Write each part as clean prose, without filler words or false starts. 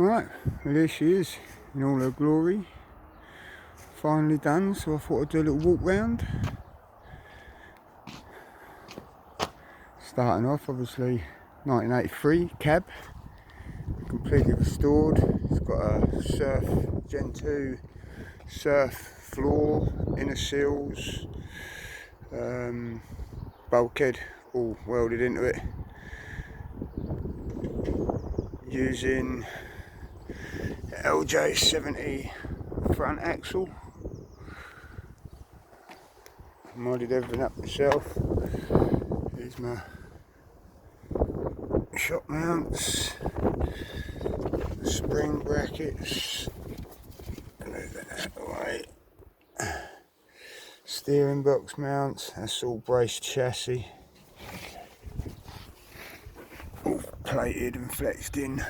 Right, well there she is in all her glory. Finally done, so I thought I'd do a little walk round. Starting off, obviously 1983 cab, completely restored. It's got a surf Gen 2 surf floor, inner seals, bulkhead all welded into it, using LJ70 front axle. Modded everything up myself. Here's my shock mounts, spring brackets, move that out of the way. Steering box mounts, that's all braced chassis, all plated and flexed in.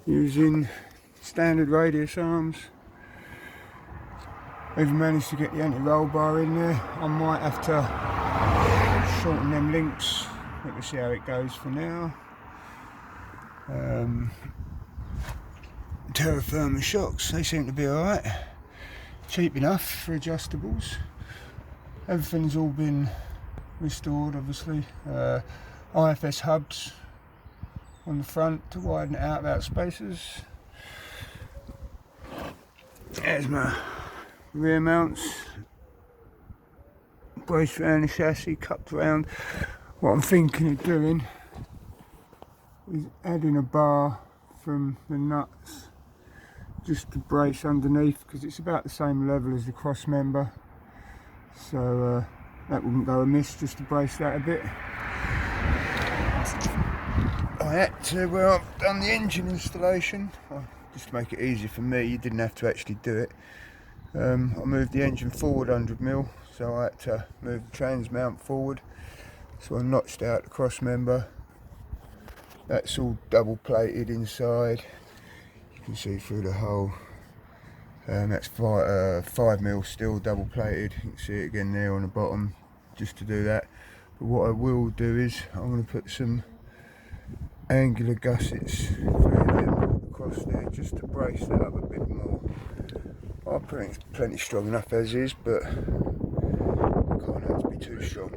Using standard radius arms. We've managed to get the anti-roll bar in there. I might have to shorten them links, but we'll see how it goes for now. Terra Firma shocks, they seem to be alright. Cheap enough for adjustables. Everything's all been restored, obviously. IFS hubs on the front to widen it out about spaces. There's my rear mounts, braced around the chassis, cupped around. What I'm thinking of doing is adding a bar from the nuts just to brace underneath, because it's about the same level as the cross member, so that wouldn't go amiss, just to brace that a bit. I had to, well, I've done the engine installation, just to make it easier for me. You didn't have to actually do it. I moved the engine forward 100mm, so I had to move the trans mount forward, so I notched out the cross member. That's all double plated inside, you can see through the hole. That's 5mm still double plated, you can see it again there on the bottom, just to do that. But what I will do is I'm going to put some angular gussets through them across there, just to brace that up a bit more. I think it's plenty strong enough as is, but I can't have to be too strong.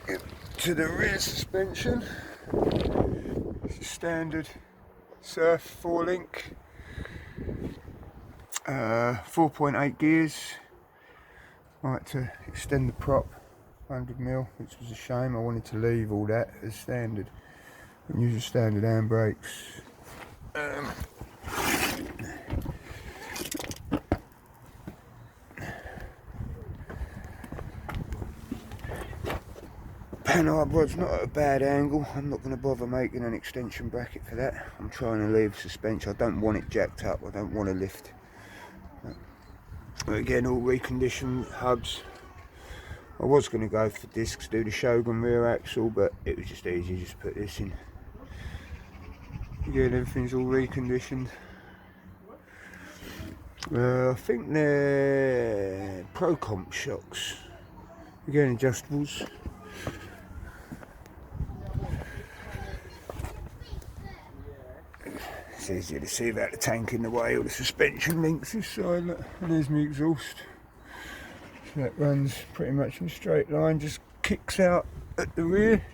Get to the rear suspension. It's a standard surf 4-link, 4.8 gears. I like to extend the prop 100mm, which was a shame. I wanted to leave all that as standard and use the standard handbrakes. Panhard rod's not at a bad angle. I'm not going to bother making an extension bracket for that. I'm trying to leave suspension. I don't want it jacked up. I don't want to lift. But again, all reconditioned hubs. I was going to go for discs, do the Shogun rear axle, but it was just easy just to put this in. Again, everything's all reconditioned. I think they're Pro Comp shocks. Again, adjustables. It's easier to see without the tank in the way, or the suspension links this side. Look, and there's my exhaust. So that runs pretty much in a straight line, just kicks out at the rear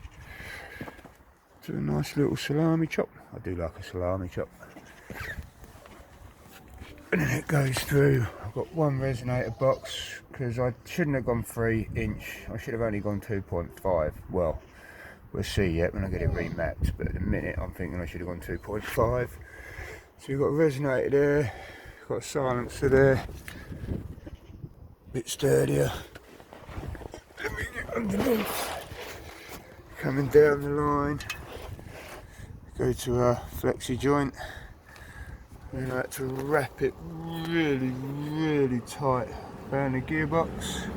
to a nice little salami chop. I do like a salami chop. And then it goes through. I've got one resonator box because I shouldn't have gone 3-inch. I should have only gone 2.5. Well, we'll see yet when I get it remapped, but at the minute I'm thinking I should have gone 2.5. So you've got a resonator there, got a silencer there, a bit sturdier. Let me get underneath. Coming down the line, go to a flexi joint. And I had to wrap it really, really tight around the gearbox.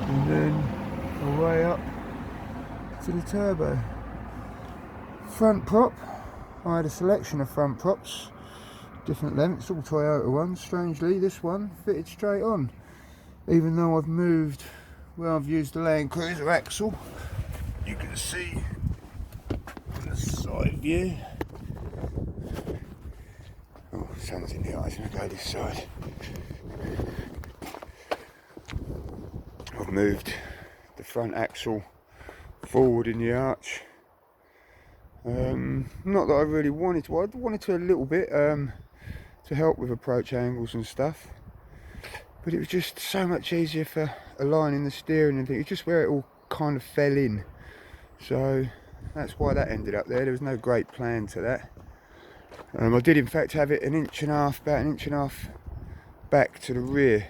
And then away up to the turbo. Front prop, I had a selection of front props, different lengths, all Toyota ones. Strangely, this one fitted straight on, even though I've moved where I've used the Land Cruiser axle. You can see the side view. Oh, sun's in the eyes. I'm going to go this side. I've moved the front axle forward in the arch. Not that I really wanted to. I wanted to a little bit to help with approach angles and stuff, but it was just so much easier for aligning the steering and things. It's just where it all kind of fell in, so that's why that ended up there. There was no great plan to that. I did in fact have it about an inch and a half back to the rear,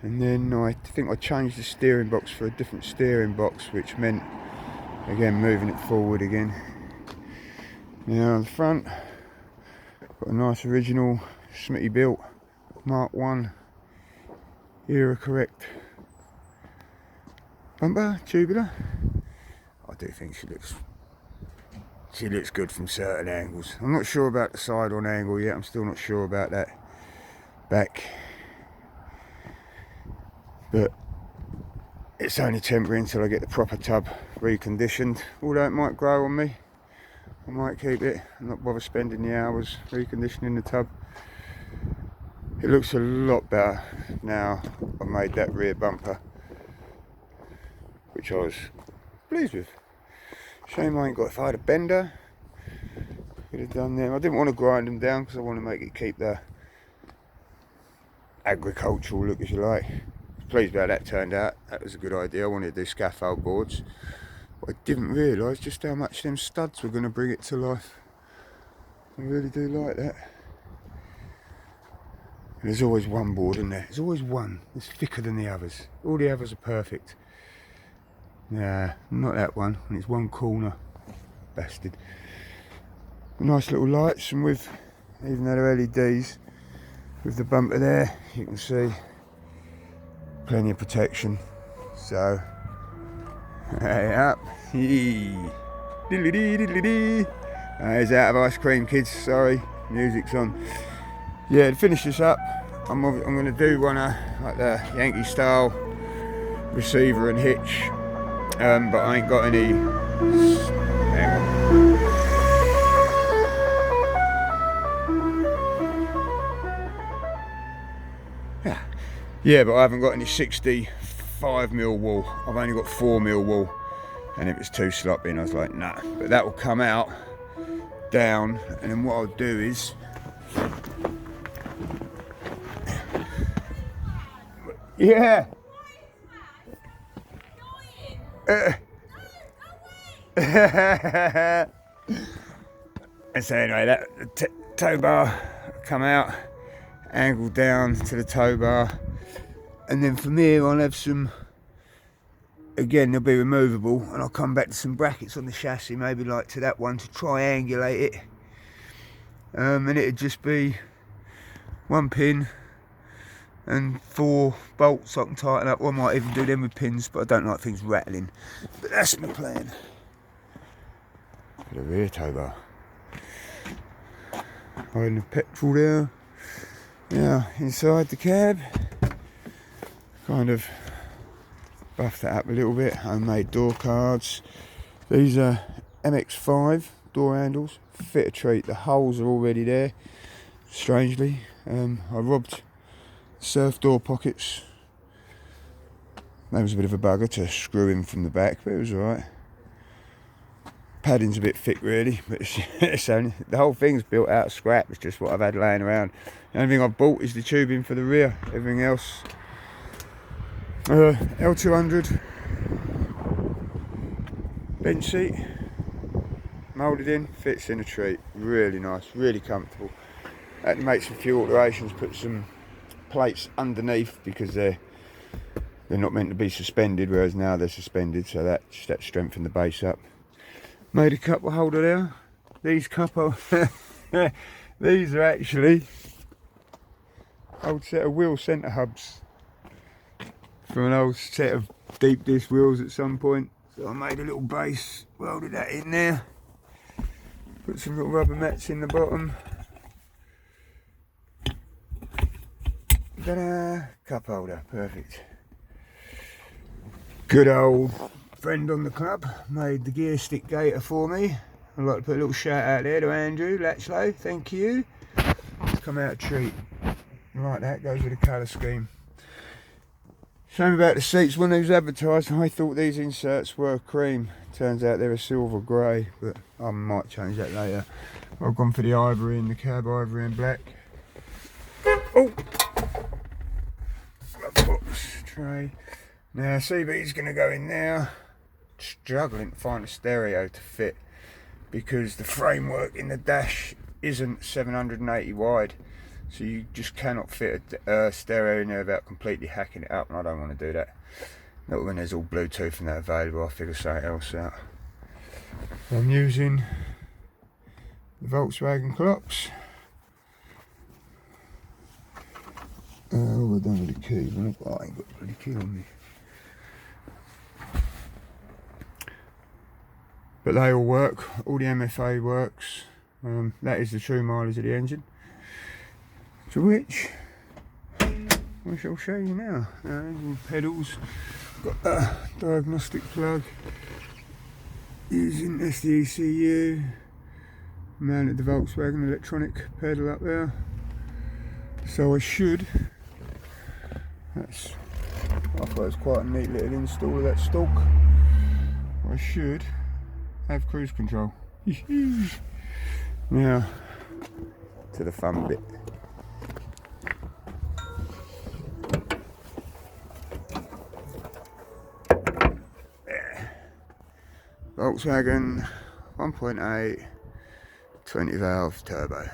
and then I think I changed the steering box for a different steering box, which meant again moving it forward again. Now on the front, got a nice original Smitty built Mark 1 era correct bumper, tubular. I do think she looks good from certain angles. I'm not sure about the side on angle yet. I'm still not sure about that back, but it's only temporary until I get the proper tub reconditioned. Although it might grow on me, I might keep it and not bother spending the hours reconditioning the tub. It looks a lot better now I've made that rear bumper, which I was pleased with. Shame I ain't got, if I had a bender, could have done them. I didn't want to grind them down because I want to make it keep the agricultural look, if you like. Pleased with how that turned out. That was a good idea. I wanted to do scaffold boards, but I didn't realise just how much them studs were going to bring it to life. I really do like that. And there's always one board in there. There's always one. It's thicker than the others. All the others are perfect. Nah, not that one. And it's one corner. Bastard. Nice little lights, and with even though they're LEDs, with the bumper there, you can see plenty of protection. So, hey up. It's out of ice cream, kids. Sorry, music's on. Yeah, to finish this up, I'm going to do one like the Yankee style receiver and hitch, but I ain't got any. Hang on. Yeah, but I haven't got any 65mm wool. I've only got 4mm wool, and if it's too sloppy, and I was like, nah. But that will come out down, and then what I'll do is, yeah. And so anyway, that tow bar come out, angled down to the tow bar. And then from here I'll have some, again they'll be removable, and I'll come back to some brackets on the chassis, maybe like to that one, to triangulate it. And it'd just be one pin and 4 bolts I can tighten up, or I might even do them with pins, but I don't like things rattling. But that's my plan. For the rear tow bar. Hiding the petrol there. Now inside the cab, kind of buff that up a little bit. Homemade door cards. These are MX5 door handles. Fit a treat. The holes are already there. Strangely, I robbed surf door pockets. That was a bit of a bugger to screw in from the back, but it was alright. Padding's a bit thick really, but it's only, the whole thing's built out of scrap. It's just what I've had laying around. The only thing I've bought is the tubing for the rear. Everything else, L200 bench seat, moulded in, fits in a treat. Really nice, really comfortable. I had to make some few alterations, put some plates underneath because they're not meant to be suspended, whereas now they're suspended, so that strengthened the base up. Made a cup holder there. These cup holders, these are actually old set of wheel centre hubs from an old set of deep disc wheels at some point. So I made a little base, welded that in there, put some little rubber mats in the bottom. Ta-da! Cup holder, perfect. Good old friend on the club made the gear stick gator for me. I'd like to put a little shout out there to Andrew Latchlow, thank you. It's come out a treat. Like that, goes with the colour scheme. Shame about the seats. When they was advertised, I thought these inserts were cream. Turns out they're a silver grey, but I might change that later. I've gone for the ivory in the cab, ivory and black. Oh! Box tray. Now CB's going to go in there. Struggling to find a stereo to fit because the framework in the dash isn't 780 wide. So you just cannot fit a stereo in there without completely hacking it up, and I don't want to do that. Not when there's all Bluetooth and that available. I'll figure something else out. I'm using the Volkswagen clocks. Oh, I don't have the key. I ain't got the bloody key on me. But they all work. All the MFA works. That is the true mileage of the engine. To which I shall show you now. Pedals, got a diagnostic plug using SD ECU, mounted the Volkswagen electronic pedal up there. So I should, I thought it's quite a neat little install of that stalk. I should have cruise control. Now to the fun bit. Volkswagen 1.8 20 valve turbo.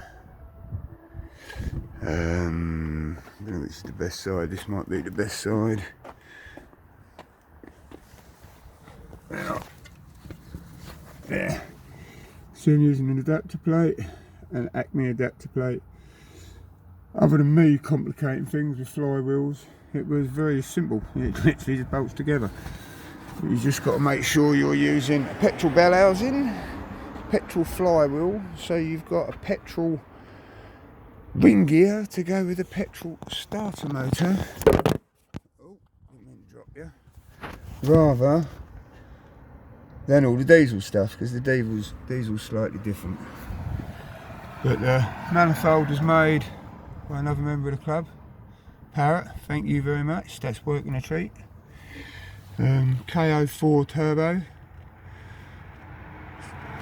I don't know which is the best side. This might be the best side. There. So I'm using an adapter plate, an Acme adapter plate. Other than me complicating things with flywheels, it was very simple. It literally just bolts together. You just got to make sure you're using a petrol bell housing, petrol flywheel, so you've got a petrol ring gear to go with a petrol starter motor. Oh, didn't mean to drop you. Rather than all the diesel stuff, because the diesel's slightly different. But the manifold is made by another member of the club, Parrot. Thank you very much. That's working a treat. KO4 turbo.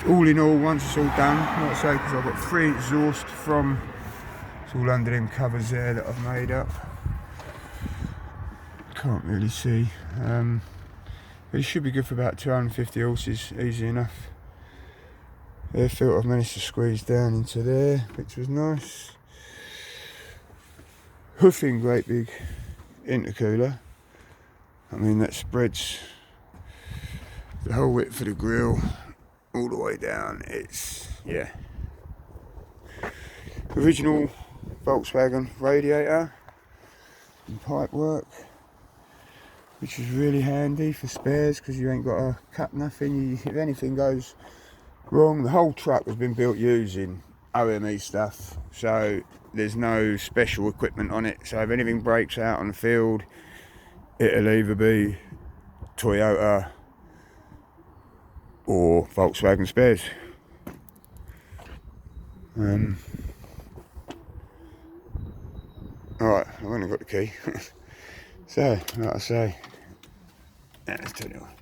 All in all, once it's all done, like I say, because I've got 3 exhaust from, it's all under them covers there that I've made up. Can't really see. But it should be good for about 250 horses, easy enough. Air filter I've managed to squeeze down into there, which was nice. Hoofing great big intercooler. I mean, that spreads the whole width of the grille all the way down. It's, yeah. Original Volkswagen radiator and pipe work, which is really handy for spares because you ain't got to cut nothing. If anything goes wrong, the whole truck has been built using OME stuff, so there's no special equipment on it. So if anything breaks out on the field, it'll either be Toyota or Volkswagen spares. Alright, I've only got the key. So, like I say, let's turn it on.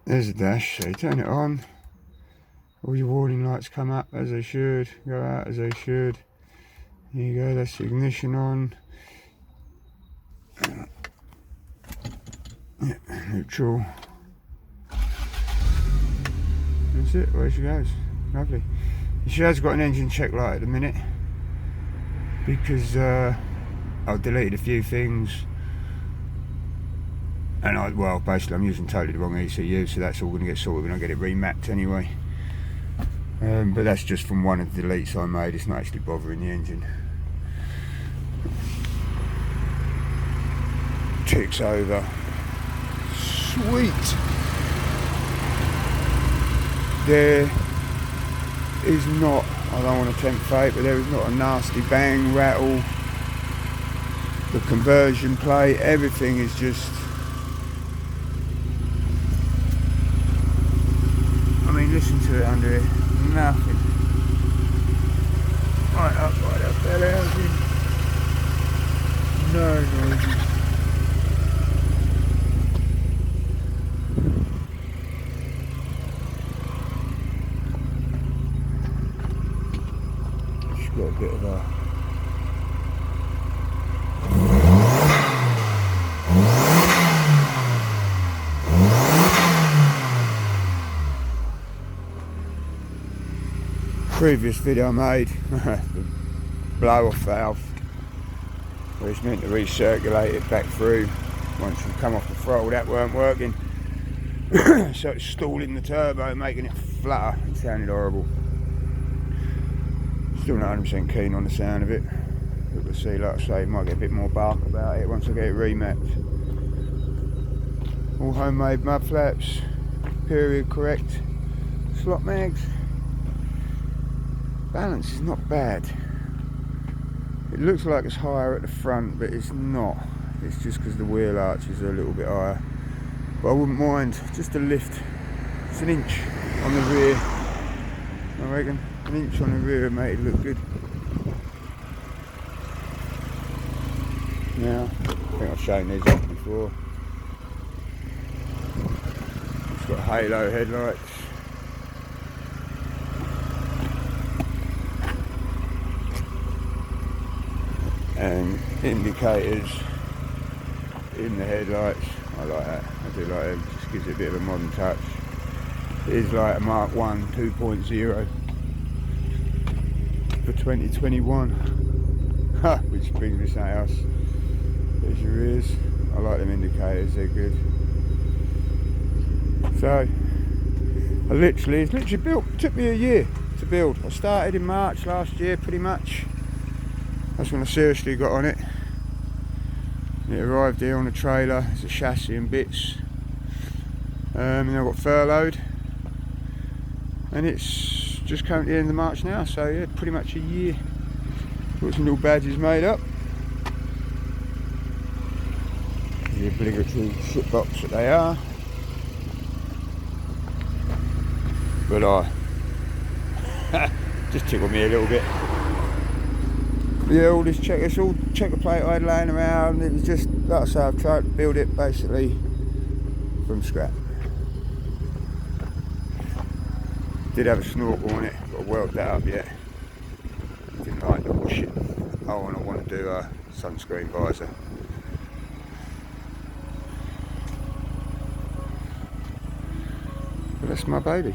There's the dash, so you turn it on. All your warning lights come up as they should, go out as they should. There you go, that's the ignition on. Yeah, neutral. That's it, away she goes. Lovely. She has got an engine check light at the minute because I've deleted a few things and well, basically I'm using totally the wrong ECU, so that's all going to get sorted when I get it remapped anyway. But that's just from one of the deletes I made, it's not actually bothering the engine. Ticks over. Sweet. There is not, I don't want to tempt fate, but there is not a nasty bang, rattle. The conversion plate, everything is just it under here. Nothing. Right up, that housing. No noises. It's got a bit of a previous video I made, the blow off valve, where it's meant to recirculate it back through once you come off the throttle. That weren't working. So it's stalling the turbo, making it flutter. It sounded horrible. Still not 100% keen on the sound of it, but we'll see. Like I say, might get a bit more bark about it once I get it remapped. All homemade mud flaps, period correct slot mags. Balance is not bad. It looks like it's higher at the front, but it's not. It's just because the wheel arches are a little bit higher. But I wouldn't mind just a lift. It's an inch on the rear, I reckon. An inch on the rear would make it look good. Now, I think I've shown these off before. It's got halo headlights. And indicators in the headlights. I like that. I do like them. Just gives it a bit of a modern touch. It is like a Mark 1 2.0 for 2021. Which brings me something else. There's your ears. I like them indicators. They're good. So it's literally built. It took me a year to build. I started in March last year, pretty much. That's when I seriously got on it. It arrived here on a trailer. It's a chassis and bits. And I got furloughed. And it's just come to the end of March now, so yeah, pretty much a year. Got some little badges made up. The obligatory shit box that they are. But just tickled me a little bit. Yeah, all this it's all checker plate I had laying around. It was just, like I say, I've tried to build it basically from scrap. Did have a snorkel on it, got to weld that up yet. Didn't like the washing. Oh, and I want to do a sunscreen visor. But that's my baby.